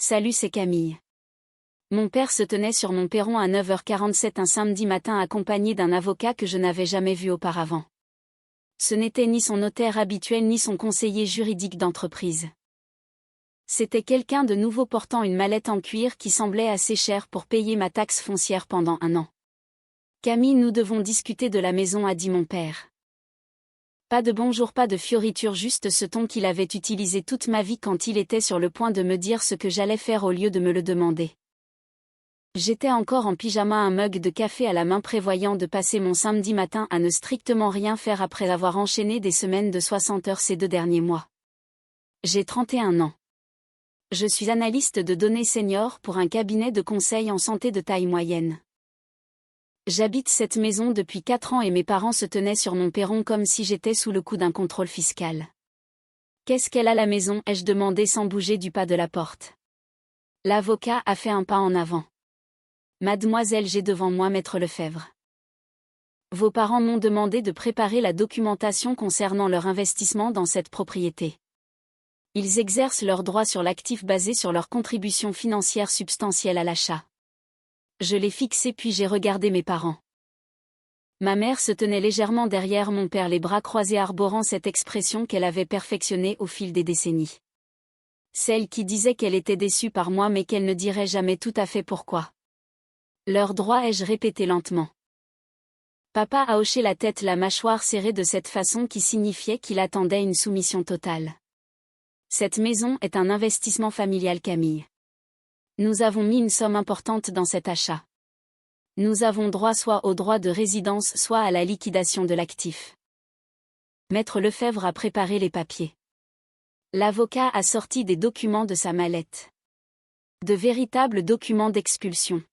Salut, c'est Camille. Mon père se tenait sur mon perron à 9h47 un samedi matin accompagné d'un avocat que je n'avais jamais vu auparavant. Ce n'était ni son notaire habituel ni son conseiller juridique d'entreprise. C'était quelqu'un de nouveau portant une mallette en cuir qui semblait assez chère pour payer ma taxe foncière pendant 1 an. Camille, nous devons discuter de la maison, a dit mon père. Pas de bonjour, pas de fioriture, juste ce ton qu'il avait utilisé toute ma vie quand il était sur le point de me dire ce que j'allais faire au lieu de me le demander. J'étais encore en pyjama, un mug de café à la main, prévoyant de passer mon samedi matin à ne strictement rien faire après avoir enchaîné des semaines de 60 heures ces 2 derniers mois. J'ai 31 ans. Je suis analyste de données senior pour un cabinet de conseil en santé de taille moyenne. J'habite cette maison depuis 4 ans et mes parents se tenaient sur mon perron comme si j'étais sous le coup d'un contrôle fiscal. Qu'est-ce qu'elle a, la maison, ai-je demandé sans bouger du pas de la porte. L'avocat a fait un pas en avant. Mademoiselle, j'ai devant moi Maître Lefebvre. Vos parents m'ont demandé de préparer la documentation concernant leur investissement dans cette propriété. Ils exercent leur droit sur l'actif basé sur leur contribution financière substantielle à l'achat. Je l'ai fixé puis j'ai regardé mes parents. Ma mère se tenait légèrement derrière mon père, les bras croisés, arborant cette expression qu'elle avait perfectionnée au fil des décennies. Celle qui disait qu'elle était déçue par moi mais qu'elle ne dirait jamais tout à fait pourquoi. Leur droit, ai-je répété lentement. Papa a hoché la tête, la mâchoire serrée de cette façon qui signifiait qu'il attendait une soumission totale. Cette maison est un investissement familial, Camille. Nous avons mis une somme importante dans cet achat. Nous avons droit soit au droit de résidence, soit à la liquidation de l'actif. Maître Lefebvre a préparé les papiers. L'avocat a sorti des documents de sa mallette. De véritables documents d'expulsion.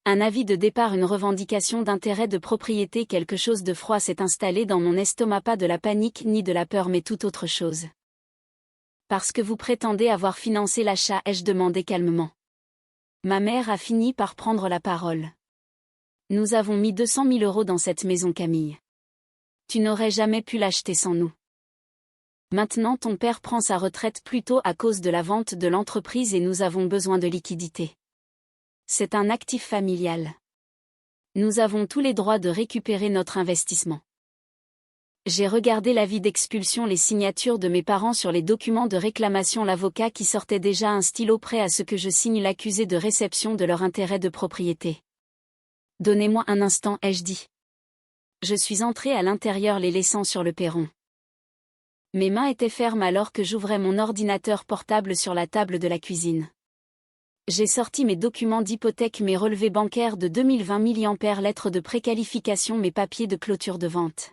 Un avis de départ, une revendication d'intérêt de propriété. Quelque chose de froid s'est installé dans mon estomac, pas de la panique ni de la peur mais tout autre chose. Parce que vous prétendez avoir financé l'achat, ai-je demandé calmement. Ma mère a fini par prendre la parole. Nous avons mis 200 000 € dans cette maison, Camille. Tu n'aurais jamais pu l'acheter sans nous. Maintenant ton père prend sa retraite plus tôt à cause de la vente de l'entreprise et nous avons besoin de liquidités. C'est un actif familial. Nous avons tous les droits de récupérer notre investissement. J'ai regardé l'avis d'expulsion, les signatures de mes parents sur les documents de réclamation, l'avocat qui sortait déjà un stylo prêt à ce que je signe l'accusé de réception de leur intérêt de propriété. Donnez-moi un instant, ai-je dit. Je suis entrée à l'intérieur, les laissant sur le perron. Mes mains étaient fermes alors que j'ouvrais mon ordinateur portable sur la table de la cuisine. J'ai sorti mes documents d'hypothèque, mes relevés bancaires de 2020 mAh, lettres de préqualification, mes papiers de clôture de vente.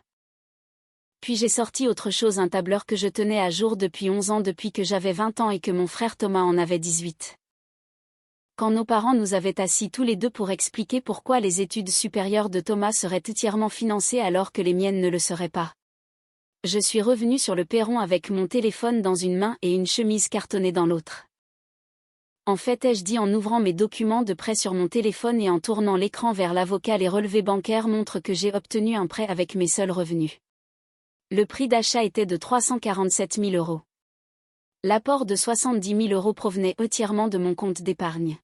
Puis j'ai sorti autre chose, un tableur que je tenais à jour depuis 11 ans, depuis que j'avais 20 ans et que mon frère Thomas en avait 18. Quand nos parents nous avaient assis tous les deux pour expliquer pourquoi les études supérieures de Thomas seraient entièrement financées alors que les miennes ne le seraient pas. Je suis revenue sur le perron avec mon téléphone dans une main et une chemise cartonnée dans l'autre. En fait, ai-je dit en ouvrant mes documents de prêt sur mon téléphone et en tournant l'écran vers l'avocat, les relevés bancaires montrent que j'ai obtenu un prêt avec mes seuls revenus. Le prix d'achat était de 347 000 €. L'apport de 70 000 € provenait entièrement de mon compte d'épargne.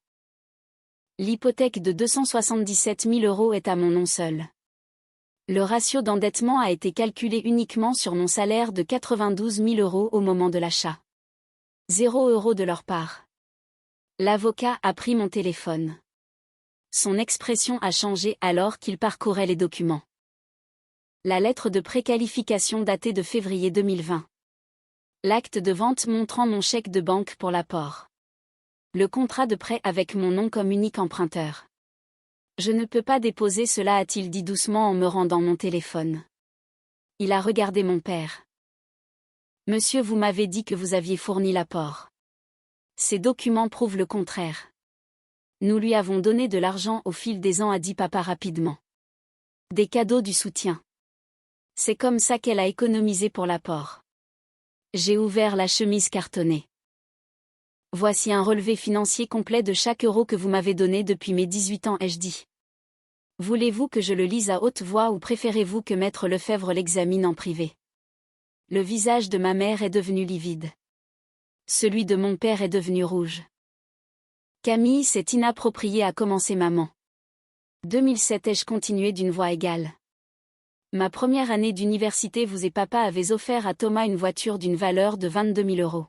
L'hypothèque de 277 000 € est à mon nom seul. Le ratio d'endettement a été calculé uniquement sur mon salaire de 92 000 € au moment de l'achat. 0 € de leur part. L'avocat a pris mon téléphone. Son expression a changé alors qu'il parcourait les documents. La lettre de préqualification datée de février 2020. L'acte de vente montrant mon chèque de banque pour l'apport. Le contrat de prêt avec mon nom comme unique emprunteur. Je ne peux pas déposer cela, a-t-il dit doucement en me rendant mon téléphone. Il a regardé mon père. Monsieur, vous m'avez dit que vous aviez fourni l'apport. Ces documents prouvent le contraire. Nous lui avons donné de l'argent au fil des ans, a dit papa rapidement. Des cadeaux, du soutien. C'est comme ça qu'elle a économisé pour l'apport. J'ai ouvert la chemise cartonnée. Voici un relevé financier complet de chaque euro que vous m'avez donné depuis mes 18 ans, ai-je dit. Voulez-vous que je le lise à haute voix ou préférez-vous que Maître Lefebvre l'examine en privé? Le visage de ma mère est devenu livide. Celui de mon père est devenu rouge. Camille, c'est inapproprié, a commencé maman. 2007, ai-je continué d'une voix égale. Ma première année d'université, vous et papa avez offert à Thomas une voiture d'une valeur de 22 000 euros.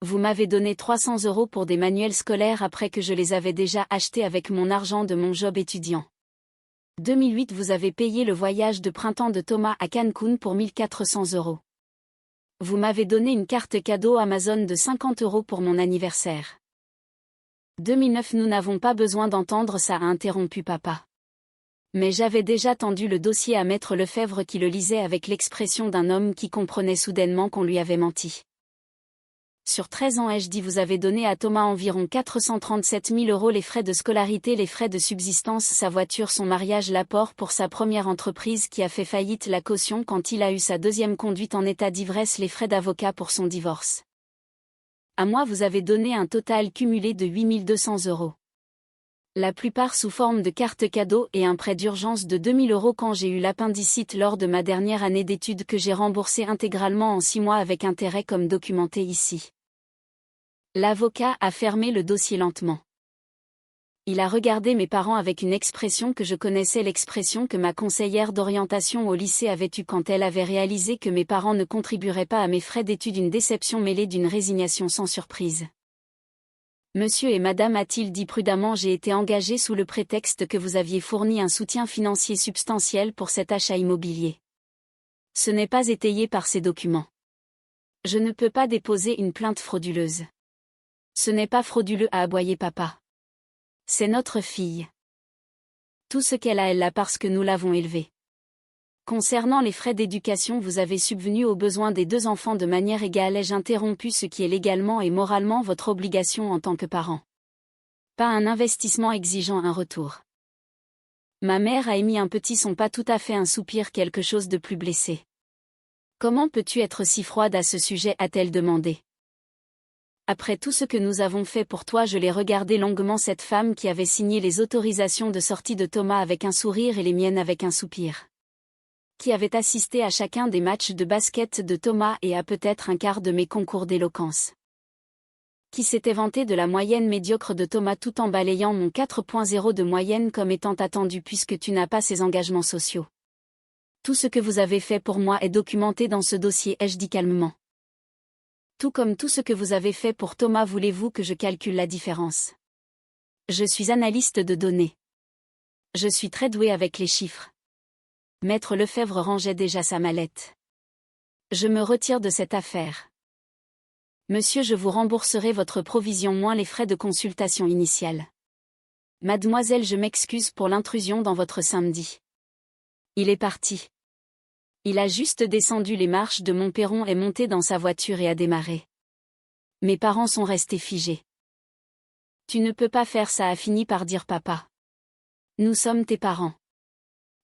Vous m'avez donné 300 euros pour des manuels scolaires après que je les avais déjà achetés avec mon argent de mon job étudiant. 2008, vous avez payé le voyage de printemps de Thomas à Cancun pour 1 400 euros. Vous m'avez donné une carte cadeau Amazon de 50 euros pour mon anniversaire. 2009, nous n'avons pas besoin d'entendre ça, a interrompu papa. Mais j'avais déjà tendu le dossier à maître Lefebvre qui le lisait avec l'expression d'un homme qui comprenait soudainement qu'on lui avait menti. Sur 13 ans, ai-je dit, vous avez donné à Thomas environ 437 000 euros, les frais de scolarité, les frais de subsistance, sa voiture, son mariage, l'apport pour sa première entreprise qui a fait faillite, la caution quand il a eu sa deuxième conduite en état d'ivresse, les frais d'avocat pour son divorce. À moi, vous avez donné un total cumulé de 8 200 euros. La plupart sous forme de carte cadeau et un prêt d'urgence de 2 000 euros quand j'ai eu l'appendicite lors de ma dernière année d'études que j'ai remboursé intégralement en 6 mois avec intérêt comme documenté ici. L'avocat a fermé le dossier lentement. Il a regardé mes parents avec une expression que je connaissais, l'expression que ma conseillère d'orientation au lycée avait eue quand elle avait réalisé que mes parents ne contribueraient pas à mes frais d'études, une déception mêlée d'une résignation sans surprise. Monsieur et madame, a-t-il dit prudemment, j'ai été engagé sous le prétexte que vous aviez fourni un soutien financier substantiel pour cet achat immobilier. Ce n'est pas étayé par ces documents. Je ne peux pas déposer une plainte frauduleuse. Ce n'est pas frauduleux, a aboyé papa. C'est notre fille. Tout ce qu'elle a, elle l'a parce que nous l'avons élevée. Concernant les frais d'éducation, vous avez subvenu aux besoins des 2 enfants de manière égale. Ai-je interrompu, ce qui est légalement et moralement votre obligation en tant que parent. Pas un investissement exigeant un retour. Ma mère a émis un petit son, pas tout à fait un soupir, quelque chose de plus blessé. Comment peux-tu être si froide à ce sujet, a-t-elle demandé. Après tout ce que nous avons fait pour toi, je l'ai regardé longuement, cette femme qui avait signé les autorisations de sortie de Thomas avec un sourire et les miennes avec un soupir. Qui avait assisté à chacun des matchs de basket de Thomas et à peut-être un quart de mes concours d'éloquence. Qui s'était vanté de la moyenne médiocre de Thomas tout en balayant mon 4.0 de moyenne comme étant attendu puisque tu n'as pas ces engagements sociaux. Tout ce que vous avez fait pour moi est documenté dans ce dossier, ai-je dit calmement. Tout comme tout ce que vous avez fait pour Thomas, voulez-vous que je calcule la différence? Je suis analyste de données. Je suis très doué avec les chiffres. Maître Lefebvre rangeait déjà sa mallette. Je me retire de cette affaire. Monsieur, je vous rembourserai votre provision moins les frais de consultation initiale. Mademoiselle, je m'excuse pour l'intrusion dans votre samedi. Il est parti. Il a juste descendu les marches de mon perron, est monté dans sa voiture et a démarré. Mes parents sont restés figés. Tu ne peux pas faire ça, a fini par dire papa. Nous sommes tes parents.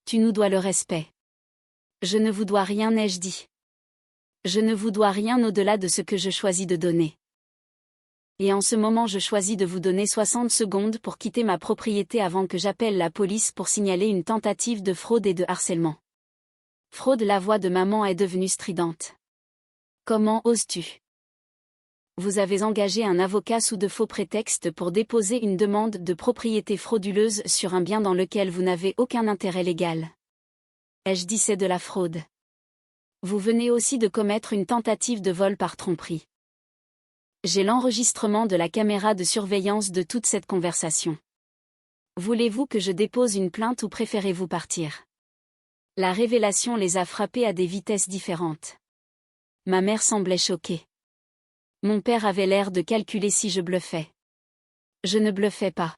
Tu nous dois le respect. Je ne vous dois rien, ai-je dit. Je ne vous dois rien au-delà de ce que je choisis de donner. Et en ce moment, je choisis de vous donner 60 secondes pour quitter ma propriété avant que j'appelle la police pour signaler une tentative de fraude et de harcèlement. Fraude, la voix de maman est devenue stridente. Comment oses-tu? Vous avez engagé un avocat sous de faux prétextes pour déposer une demande de propriété frauduleuse sur un bien dans lequel vous n'avez aucun intérêt légal. Ai-je dit, c'est de la fraude. Vous venez aussi de commettre une tentative de vol par tromperie. J'ai l'enregistrement de la caméra de surveillance de toute cette conversation. Voulez-vous que je dépose une plainte ou préférez-vous partir? La révélation les a frappés à des vitesses différentes. Ma mère semblait choquée. Mon père avait l'air de calculer si je bluffais. Je ne bluffais pas.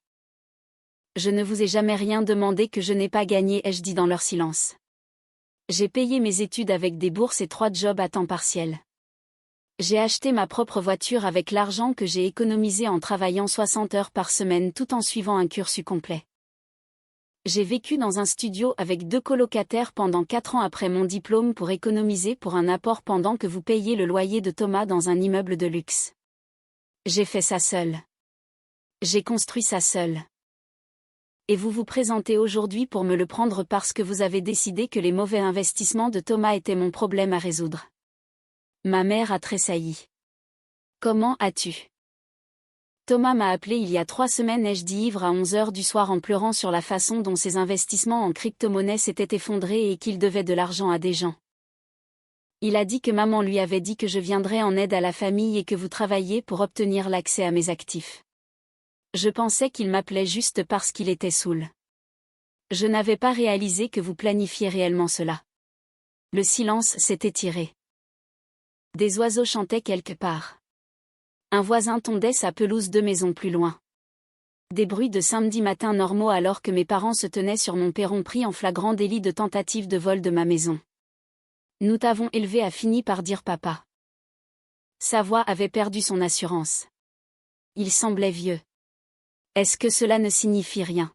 Je ne vous ai jamais rien demandé que je n'ai pas gagné, ai-je dit dans leur silence. J'ai payé mes études avec des bourses et 3 jobs à temps partiel. J'ai acheté ma propre voiture avec l'argent que j'ai économisé en travaillant 60 heures par semaine tout en suivant un cursus complet. J'ai vécu dans un studio avec 2 colocataires pendant 4 ans après mon diplôme pour économiser pour un apport pendant que vous payiez le loyer de Thomas dans un immeuble de luxe. J'ai fait ça seul. J'ai construit ça seul. Et vous vous présentez aujourd'hui pour me le prendre parce que vous avez décidé que les mauvais investissements de Thomas étaient mon problème à résoudre. Ma mère a tressailli. Comment as-tu Thomas m'a appelé il y a 3 semaines, ai-je dit ivre à 11 heures du soir en pleurant sur la façon dont ses investissements en crypto-monnaie s'étaient effondrés et qu'il devait de l'argent à des gens. Il a dit que maman lui avait dit que je viendrais en aide à la famille et que vous travailliez pour obtenir l'accès à mes actifs. Je pensais qu'il m'appelait juste parce qu'il était saoul. Je n'avais pas réalisé que vous planifiez réellement cela. Le silence s'est étiré. Des oiseaux chantaient quelque part. Un voisin tondait sa pelouse 2 maisons plus loin. Des bruits de samedi matin normaux alors que mes parents se tenaient sur mon perron pris en flagrant délit de tentative de vol de ma maison. Nous t'avons élevé, a fini par dire papa. Sa voix avait perdu son assurance. Il semblait vieux. Est-ce que cela ne signifie rien?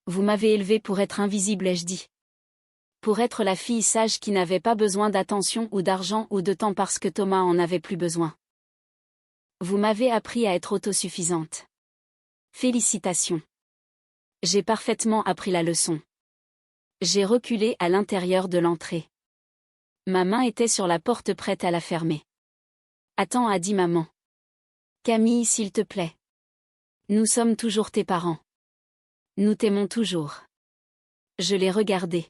Vous m'avez élevé pour être invisible, ai-je dit. Pour être la fille sage qui n'avait pas besoin d'attention ou d'argent ou de temps parce que Thomas en avait plus besoin. Vous m'avez appris à être autosuffisante. Félicitations. J'ai parfaitement appris la leçon. J'ai reculé à l'intérieur de l'entrée. Ma main était sur la porte prête à la fermer. Attends, a dit maman. Camille, s'il te plaît. Nous sommes toujours tes parents. Nous t'aimons toujours. Je l'ai regardé.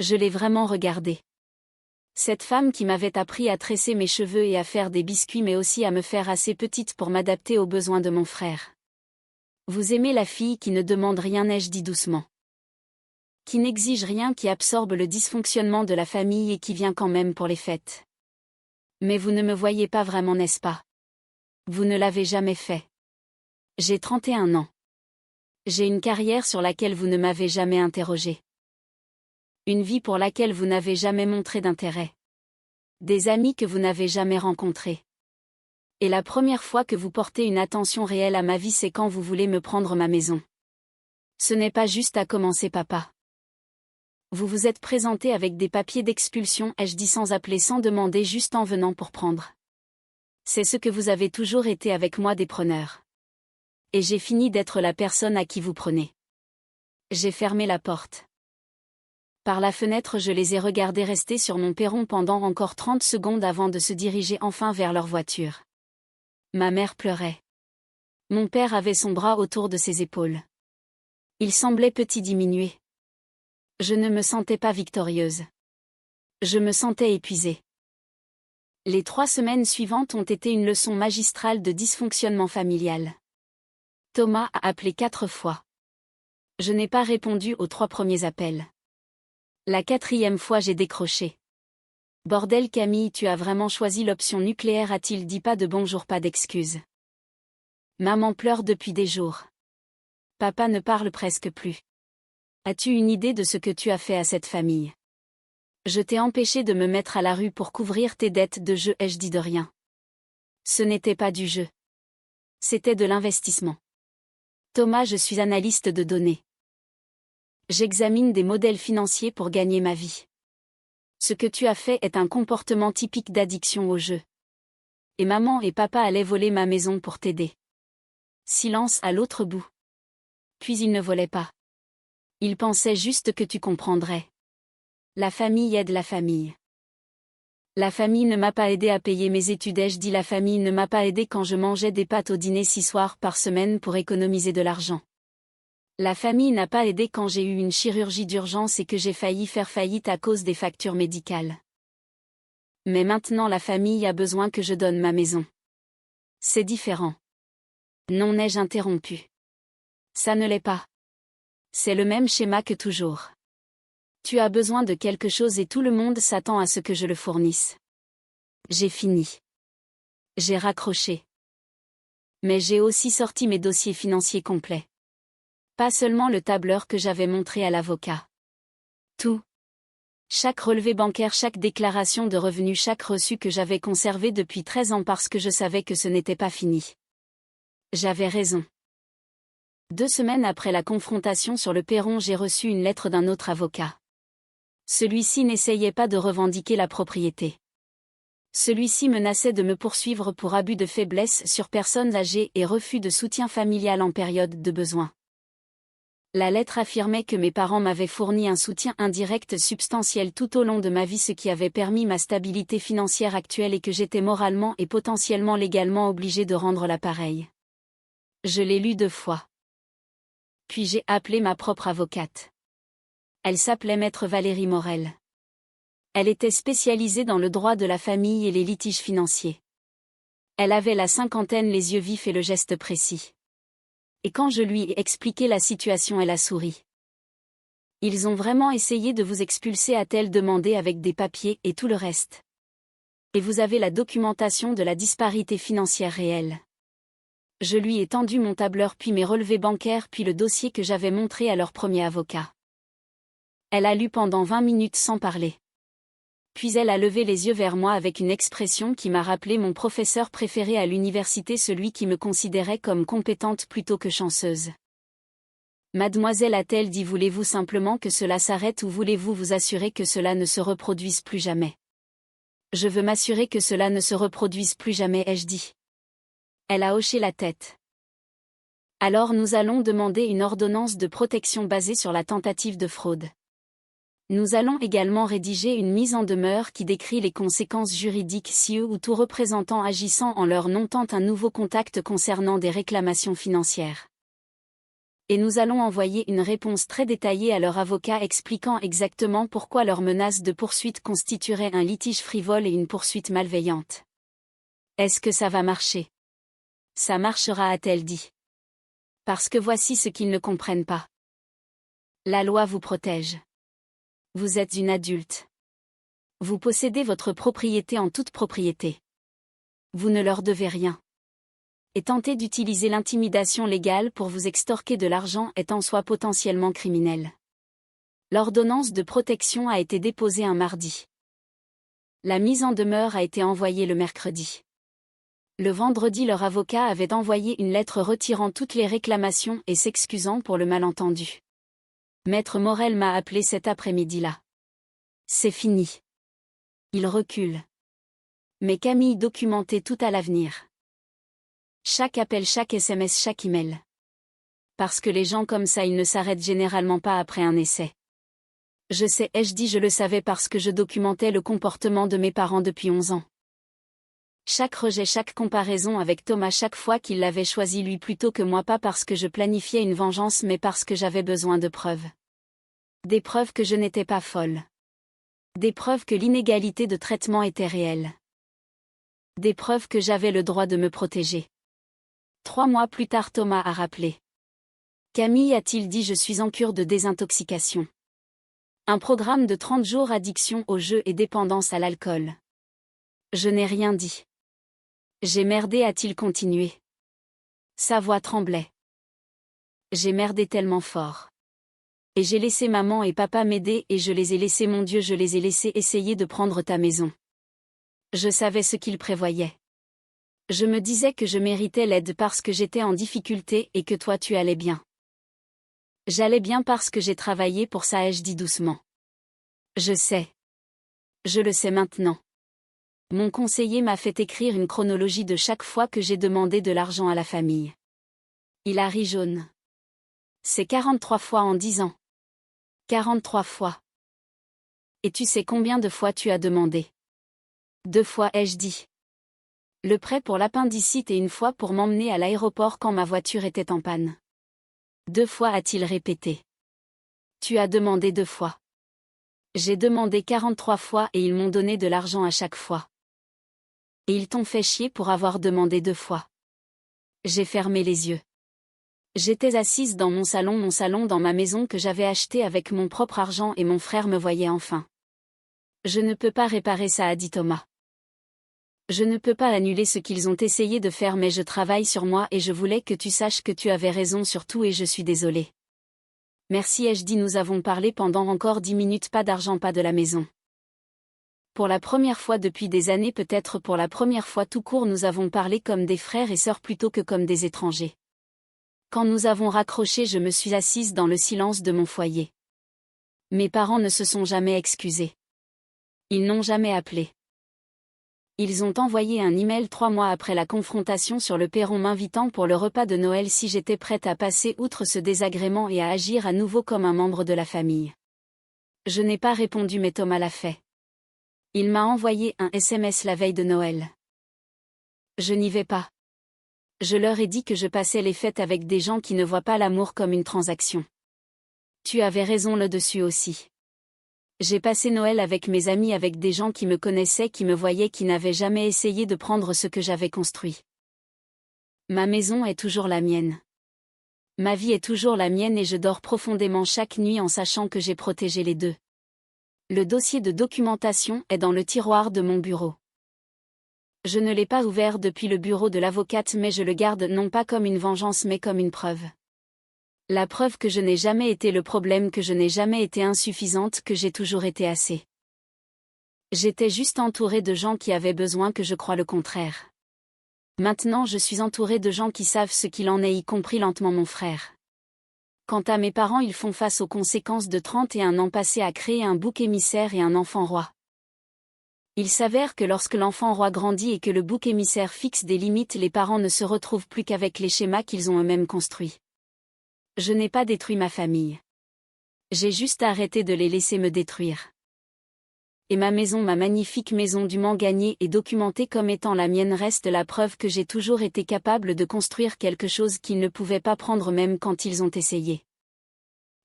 Je l'ai vraiment regardé. Cette femme qui m'avait appris à tresser mes cheveux et à faire des biscuits mais aussi à me faire assez petite pour m'adapter aux besoins de mon frère. Vous aimez la fille qui ne demande rien, ai-je dit doucement. Qui n'exige rien, qui absorbe le dysfonctionnement de la famille et qui vient quand même pour les fêtes. Mais vous ne me voyez pas vraiment, n'est-ce pas? Vous ne l'avez jamais fait. J'ai 31 ans. J'ai une carrière sur laquelle vous ne m'avez jamais interrogé. Une vie pour laquelle vous n'avez jamais montré d'intérêt. Des amis que vous n'avez jamais rencontrés. Et la première fois que vous portez une attention réelle à ma vie, c'est quand vous voulez me prendre ma maison. Ce n'est pas juste à commencer, papa. Vous vous êtes présenté avec des papiers d'expulsion, ai-je dit sans appeler, sans demander, juste en venant pour prendre. C'est ce que vous avez toujours été avec moi, des preneurs. Et j'ai fini d'être la personne à qui vous prenez. J'ai fermé la porte. Par la fenêtre, je les ai regardés rester sur mon perron pendant encore 30 secondes avant de se diriger enfin vers leur voiture. Ma mère pleurait. Mon père avait son bras autour de ses épaules. Il semblait petit, diminué. Je ne me sentais pas victorieuse. Je me sentais épuisée. Les 3 semaines suivantes ont été une leçon magistrale de dysfonctionnement familial. Thomas a appelé 4 fois. Je n'ai pas répondu aux 3 premiers appels. La 4e fois, j'ai décroché. Bordel, Camille, tu as vraiment choisi l'option nucléaire, a-t-il dit, pas de bonjour, pas d'excuses. Maman pleure depuis des jours. Papa ne parle presque plus. As-tu une idée de ce que tu as fait à cette famille? Je t'ai empêché de me mettre à la rue pour couvrir tes dettes de jeu, ai-je dit de rien. Ce n'était pas du jeu. C'était de l'investissement. Thomas, je suis analyste de données. J'examine des modèles financiers pour gagner ma vie. Ce que tu as fait est un comportement typique d'addiction au jeu. Et maman et papa allaient voler ma maison pour t'aider. Silence à l'autre bout. Puis ils ne volaient pas. Ils pensaient juste que tu comprendrais. La famille aide la famille. La famille ne m'a pas aidé à payer mes études, ai-je dit. La famille ne m'a pas aidé quand je mangeais des pâtes au dîner 6 soirs par semaine pour économiser de l'argent. La famille n'a pas aidé quand j'ai eu une chirurgie d'urgence et que j'ai failli faire faillite à cause des factures médicales. Mais maintenant la famille a besoin que je donne ma maison. C'est différent. Non, ai-je interrompu. Ça ne l'est pas. C'est le même schéma que toujours. Tu as besoin de quelque chose et tout le monde s'attend à ce que je le fournisse. J'ai fini. J'ai raccroché. Mais j'ai aussi sorti mes dossiers financiers complets. Pas seulement le tableur que j'avais montré à l'avocat. Tout. Chaque relevé bancaire, chaque déclaration de revenus, chaque reçu que j'avais conservé depuis 13 ans parce que je savais que ce n'était pas fini. J'avais raison. 2 semaines après la confrontation sur le perron, j'ai reçu une lettre d'un autre avocat. Celui-ci n'essayait pas de revendiquer la propriété. Celui-ci menaçait de me poursuivre pour abus de faiblesse sur personnes âgées et refus de soutien familial en période de besoin. La lettre affirmait que mes parents m'avaient fourni un soutien indirect substantiel tout au long de ma vie, ce qui avait permis ma stabilité financière actuelle et que j'étais moralement et potentiellement légalement obligée de rendre l'appareil. Je l'ai lu 2 fois. Puis j'ai appelé ma propre avocate. Elle s'appelait Maître Valérie Morel. Elle était spécialisée dans le droit de la famille et les litiges financiers. Elle avait la cinquantaine, les yeux vifs et le geste précis. Et quand je lui ai expliqué la situation, elle a souri. Ils ont vraiment essayé de vous expulser, a-t-elle demandé, avec des papiers et tout le reste. Et vous avez la documentation de la disparité financière réelle. Je lui ai tendu mon tableur, puis mes relevés bancaires, puis le dossier que j'avais montré à leur premier avocat. Elle a lu pendant 20 minutes sans parler. Puis elle a levé les yeux vers moi avec une expression qui m'a rappelé mon professeur préféré à l'université, celui qui me considérait comme compétente plutôt que chanceuse. Mademoiselle, a-t-elle dit, voulez-vous simplement que cela s'arrête ou voulez-vous vous assurer que cela ne se reproduise plus jamais? Je veux m'assurer que cela ne se reproduise plus jamais, ai-je dit. Elle a hoché la tête. Alors nous allons demander une ordonnance de protection basée sur la tentative de fraude. Nous allons également rédiger une mise en demeure qui décrit les conséquences juridiques si eux ou tout représentant agissant en leur nom tente un nouveau contact concernant des réclamations financières. Et nous allons envoyer une réponse très détaillée à leur avocat expliquant exactement pourquoi leur menace de poursuite constituerait un litige frivole et une poursuite malveillante. Est-ce que ça va marcher? Ça marchera, a-t-elle dit. Parce que voici ce qu'ils ne comprennent pas. La loi vous protège. Vous êtes une adulte. Vous possédez votre propriété en toute propriété. Vous ne leur devez rien. Et tenter d'utiliser l'intimidation légale pour vous extorquer de l'argent est en soi potentiellement criminel. L'ordonnance de protection a été déposée un mardi. La mise en demeure a été envoyée le mercredi. Le vendredi, leur avocat avait envoyé une lettre retirant toutes les réclamations et s'excusant pour le malentendu. Maître Morel m'a appelé cet après-midi-là. C'est fini. Il recule. Mais Camille documentait tout à l'avenir. Chaque appel, chaque SMS, chaque email. Parce que les gens comme ça, ils ne s'arrêtent généralement pas après un essai. Je sais, ai-je dit, je le savais parce que je documentais le comportement de mes parents depuis 11 ans. Chaque rejet, chaque comparaison avec Thomas, chaque fois qu'il l'avait choisi lui plutôt que moi, pas parce que je planifiais une vengeance mais parce que j'avais besoin de preuves. Des preuves que je n'étais pas folle. Des preuves que l'inégalité de traitement était réelle. Des preuves que j'avais le droit de me protéger. 3 mois plus tard, Thomas a rappelé. Camille, a-t-il dit, je suis en cure de désintoxication. Un programme de 30 jours, addiction au jeu et dépendance à l'alcool. Je n'ai rien dit. J'ai merdé, a-t-il continué. Sa voix tremblait. J'ai merdé tellement fort. Et j'ai laissé maman et papa m'aider et je les ai laissés, mon Dieu, je les ai laissés essayer de prendre ta maison. Je savais ce qu'ils prévoyaient. Je me disais que je méritais l'aide parce que j'étais en difficulté et que toi tu allais bien. J'allais bien parce que j'ai travaillé pour ça, ai-je dit doucement. Je sais. Je le sais maintenant. Mon conseiller m'a fait écrire une chronologie de chaque fois que j'ai demandé de l'argent à la famille. Il a ri jaune. C'est 43 fois en 10 ans. 43 fois. Et tu sais combien de fois tu as demandé? 2 fois, ai-je dit. Le prêt pour l'appendicite et 1 fois pour m'emmener à l'aéroport quand ma voiture était en panne. 2 fois, a-t-il répété. Tu as demandé 2 fois. J'ai demandé 43 fois et ils m'ont donné de l'argent à chaque fois. Et ils t'ont fait chier pour avoir demandé 2 fois. J'ai fermé les yeux. J'étais assise dans mon salon dans ma maison que j'avais acheté avec mon propre argent et mon frère me voyait enfin. Je ne peux pas réparer ça, a dit Thomas. Je ne peux pas annuler ce qu'ils ont essayé de faire mais je travaille sur moi et je voulais que tu saches que tu avais raison sur tout et je suis désolée. Merci, ai-je dit, nous avons parlé pendant encore 10 minutes, pas d'argent, pas de la maison. Pour la première fois depuis des années, peut-être pour la première fois tout court, nous avons parlé comme des frères et sœurs plutôt que comme des étrangers. Quand nous avons raccroché, je me suis assise dans le silence de mon foyer. Mes parents ne se sont jamais excusés. Ils n'ont jamais appelé. Ils ont envoyé un email 3 mois après la confrontation sur le perron m'invitant pour le repas de Noël si j'étais prête à passer outre ce désagrément et à agir à nouveau comme un membre de la famille. Je n'ai pas répondu mais Thomas l'a fait. Il m'a envoyé un SMS la veille de Noël. Je n'y vais pas. Je leur ai dit que je passais les fêtes avec des gens qui ne voient pas l'amour comme une transaction. Tu avais raison là-dessus aussi. J'ai passé Noël avec mes amis, avec des gens qui me connaissaient, qui me voyaient, qui n'avaient jamais essayé de prendre ce que j'avais construit. Ma maison est toujours la mienne. Ma vie est toujours la mienne et je dors profondément chaque nuit en sachant que j'ai protégé les deux. Le dossier de documentation est dans le tiroir de mon bureau. Je ne l'ai pas ouvert depuis le bureau de l'avocate mais je le garde non pas comme une vengeance mais comme une preuve. La preuve que je n'ai jamais été le problème, que je n'ai jamais été insuffisante, que j'ai toujours été assez. J'étais juste entourée de gens qui avaient besoin, que je crois le contraire. Maintenant je suis entourée de gens qui savent ce qu'il en est, y compris lentement mon frère. Quant à mes parents, ils font face aux conséquences de 31 ans passés à créer un bouc émissaire et un enfant roi. Il s'avère que lorsque l'enfant roi grandit et que le bouc émissaire fixe des limites, les parents ne se retrouvent plus qu'avec les schémas qu'ils ont eux-mêmes construits. Je n'ai pas détruit ma famille. J'ai juste arrêté de les laisser me détruire. Et ma maison, ma magnifique maison du Mans gagnée et documentée comme étant la mienne, reste la preuve que j'ai toujours été capable de construire quelque chose qu'ils ne pouvaient pas prendre même quand ils ont essayé.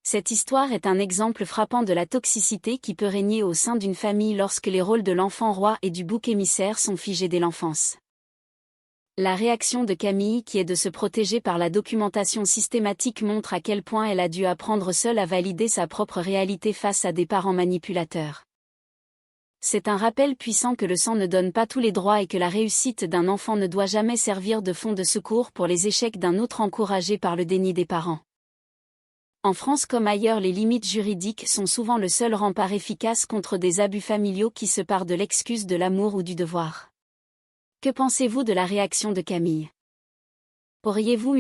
Cette histoire est un exemple frappant de la toxicité qui peut régner au sein d'une famille lorsque les rôles de l'enfant roi et du bouc émissaire sont figés dès l'enfance. La réaction de Camille, qui est de se protéger par la documentation systématique, montre à quel point elle a dû apprendre seule à valider sa propre réalité face à des parents manipulateurs. C'est un rappel puissant que le sang ne donne pas tous les droits et que la réussite d'un enfant ne doit jamais servir de fond de secours pour les échecs d'un autre encouragé par le déni des parents. En France comme ailleurs, les limites juridiques sont souvent le seul rempart efficace contre des abus familiaux qui se parent de l'excuse de l'amour ou du devoir. Que pensez-vous de la réaction de Camille ? Auriez-vous